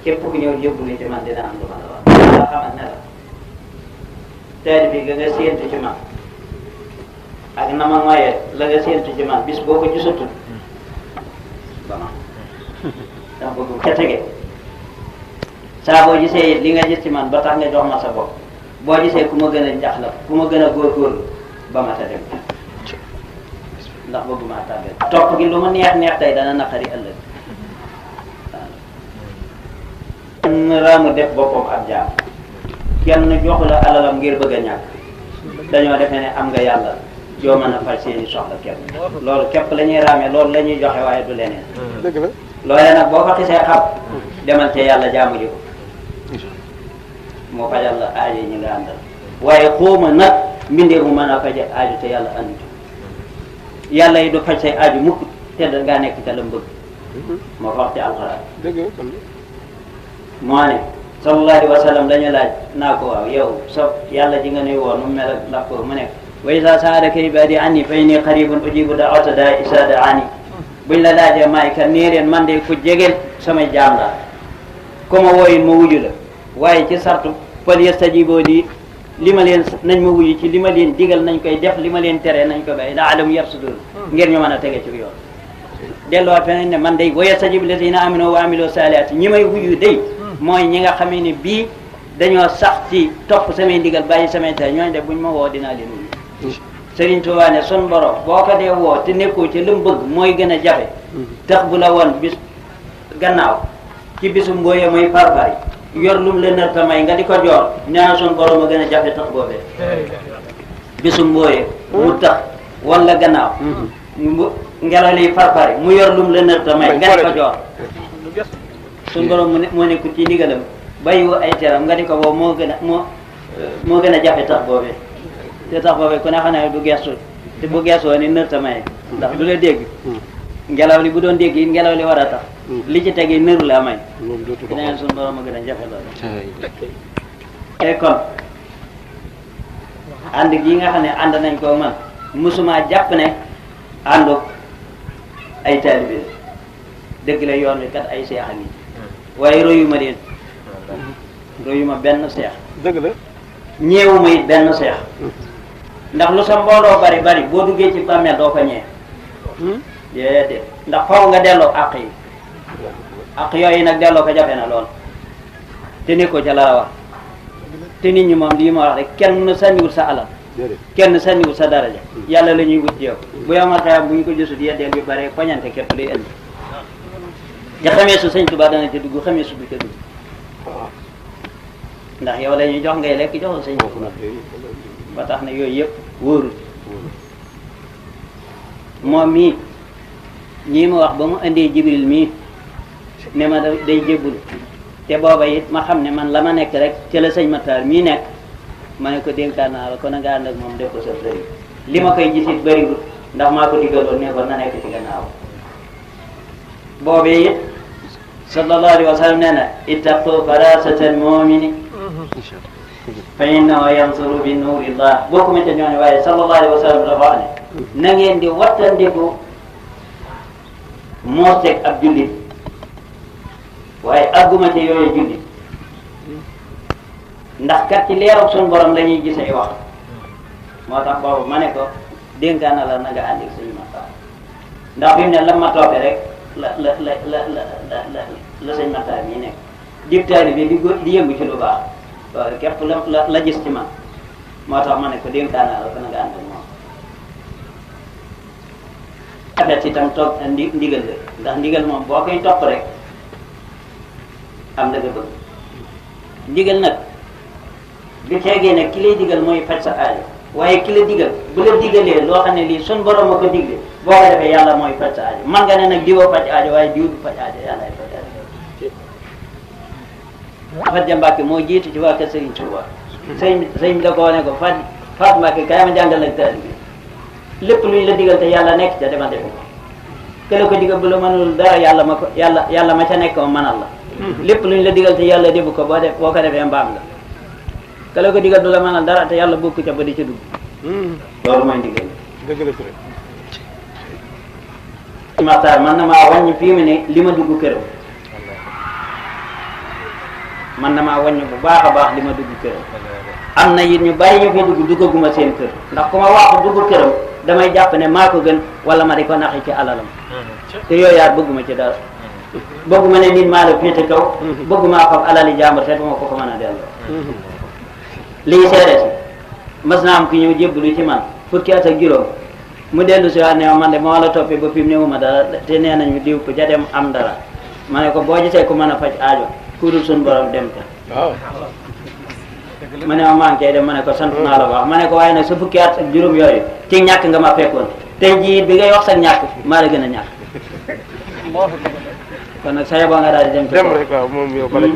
képp ku ñëw yóbbu ci man dina am lu ma la wax nga xamal ne la teel bi nga séentu ci man ak na ma moyee la nga séentu ci man bis boo ko gisatul ba ma ndax bëgg ca tege saa boo gisee li nga gis ci man ba tax nga jox ma sa bopp boo gisee ku ma gën a njax la ku ma gën a góorgóorlu ba ma ta dem ndax bëgguma tàggat topp gi lu ma neex neex tey dana naqari ëllëg kenn raamu def boppam ab jaam kenn joxu la alalam ngir bëgg a ñàkk dañoo defee ne am nga yàlla yoo mën a faj seeni soxla képp loolu képp la ñuy raamee loolu la ñuy joxe waaye du leneen dëgg la loolee nag boo ko xisee xam demal te yàlla jaamu ji ko moo fajal la aajo ñi nga àndal waaye xuuma nag mbindee mu mën a faje aajo te yàlla andu ci yàlla yi du faj say aajo mukk te da ngaa nekk ca la mu bëgg moo ko wax ci alxuraan moo ne sallallahu alayhi wa sallam dañu laaj naa ko waaw yow sa yàlla ji nga nuy woon mu mel ak ndax ko mu nekk wa iza sa'alaka ibaadi anni fa inni qaribun ujibu da'wata daa'i iza da'ani buñ la laajee maay kan nee leen man de ku jegeel samay jaam la ku ma wooyin ma wuju la waaye ci sartu fal yastajibu li ma leen nañ ma wuyu ci li ma leen digal nañ koy def li ma leen tere nañ ko bàyyi la'allahum yarsudun ngir ñu mën a tege ci yoon delluwaat feneen ne man day wa yastajibu lazina amanu wa amilu salihati ñi may wuyu day mooy ñi nga xamee ne bii dañoo sax ci topp samay ndigal bàyyi samay tere ñooñu de buñ ma woo dinaa leen wuyu Sëriñ Tuubaa ne sun borom boo ko dee woo te nekkoo ci li mu bëgg mooy gën a jafe tax bu la woon bis gannaaw ci bisu mbooye muy farfari yor lum la nërta may nga di ko joor nee na sun borom a gën a jafe tax boobee bisu mbooye mu tax wala gannaaw ngelaw liy farfari mu yor lum la nërta may nga di ko joor sun borom moo nekkul ci ndigalam bàyyiwu ay teram nga di ko woo moo gën a jafe tax boobee te tax boobee ku ne xam ne du gestu te bu gestoo ni nërta may ndax du la dégg ngelaw li bu doon dégg it ngelaw li war a tax li ci tegi nëru la may dineen suñu borom a gën a jafe loolu te kon ànd gi nga xam ne ànd nañ ko man musuma jàpp ne àndu ay taalibe dëgg la yoon wi kat ay seex a ngi waaye royuma leen royuma benn seex dëgg la ñeewuma it benn seex ndax lu sa mbooloo bari bari boo duggee ci bàmmeel doo ko ñee déedéet ndax faw nga delloo àq yi àq yooyu nag delloo ko jafe na lool te ne ko ca la wax te nit ñi moom lii ma wax rek kenn sànniwul sa alal kenn sànniwul sa daraja yàlla la ñuy wut ci yow bu yomal xayam bu ñu ko gisut yeddeel yu bare poñante képp lay indi ja xamee su sëñ Tuubaa dana ca dugg xamee su du ca dugg ndax yow la ñuy jox ngay lekk joxul sëñ ba tax na yooyu yëpp wóorul moom mii ñii ma wax ba mu indee Jibril mii ne ma day jébbul te booba it ma xam ne man la ma nekk rek ci la sëñ Matar mii nekk ma ne ko dénkaan naa la kon nga ànd ak moom def ko sa sëriñ li ma koy gisit bëriwul ndax maa ko digaloon ne ko na nekk ci gannaaw boobee it sallallahu alayhi wa sallam nee na ittaqu farasatal mu'mini fa innahu yansuru bi nuurillah bokkuma ca ñooñu waaye sallallahu alayhi wa sallam dafa wax ne na ngeen di wattandiku moosteeg ab jullit waaye àgguma ci yooyu jullit ndax kat ci leeru suñu borom la ñuy gisee wax moo tax boobu ma ne ko dénkaana la na nga àndi ak suñu Maxtaar ndax fi mu ne la ma toppee rek la sëñ Maxtaar mii nekk dictateur bi di yëngu ci lu baax loolu képp la gis ci man moo tax ma ne ko dénkaana la ko na nga ànd ak moom afet itam toog ndigal la ndax ndigal moom boo koy topp rek am na nga bëgg ndigal nag du ceegee nag ki lay digal mooy faj sa aajo waaye ki la digal bu la digalee loo xam ne lii sun borom a ko digle boo ko defee yàlla mooy faj sa aajo man nga ne nag diwoo faj aajo waaye diw du faj aajo yàlla ay faj aajo Fat Ja Mbàkke moo jiitu ci waa kër Sëriñ Tuubaa sëñ da ko ne ko Fat Mbàkke kaay ma jàngal ak taal bi lépp luñ la digal te yàlla nekk ca dama def ko ke la ko digal bu la mënul dara yàlla ma ca nekk ma mënal la lépp luñ la digal te yàlla defu ko boo ko defee mbaam nga ke la ko digal du la mënal dara te yàlla bokku ca ba di ca dugg loolu mooy ndigal dëgg la Maxtaar man na maa wàññi fii mu ne li ma dugg këram man damaa wàññi bu baax a baax li ma dugg këram am na it ñu bàyyi ñu fi duggaguma seen kër ndax ku ma wax dugg këram damay jàpp ne maa ko gën wala ma di ko naxi ci alalam te yooyu yaat bëgguma ci dara bëgguma ne nit maa la féete kaw bëgguma fab alali jàmbur te duma ko mën a delloo lii seede si mas naa am ki ñëw jébbalu ci man fukki at ak juróom mu dellu si waat ne man de moo la toppee ba fi mu newuma dara te nee nañu diw ko ja dem am dara ma ne ko boo gisee ku mën a faj aajo ku dul suñu borom dem ca ma ne ma maa ngi cay dem ma ne ko sant naa la wax ma ne ko waaye nag sa fukki at ak juróom yooyu ci ñàkk nga ma fekkoon tey jii bi ngay wax sa ñàkk maa la gën a ñàkk kon nag sa yeboo nga daal di dem rek waaw moom yow bala ci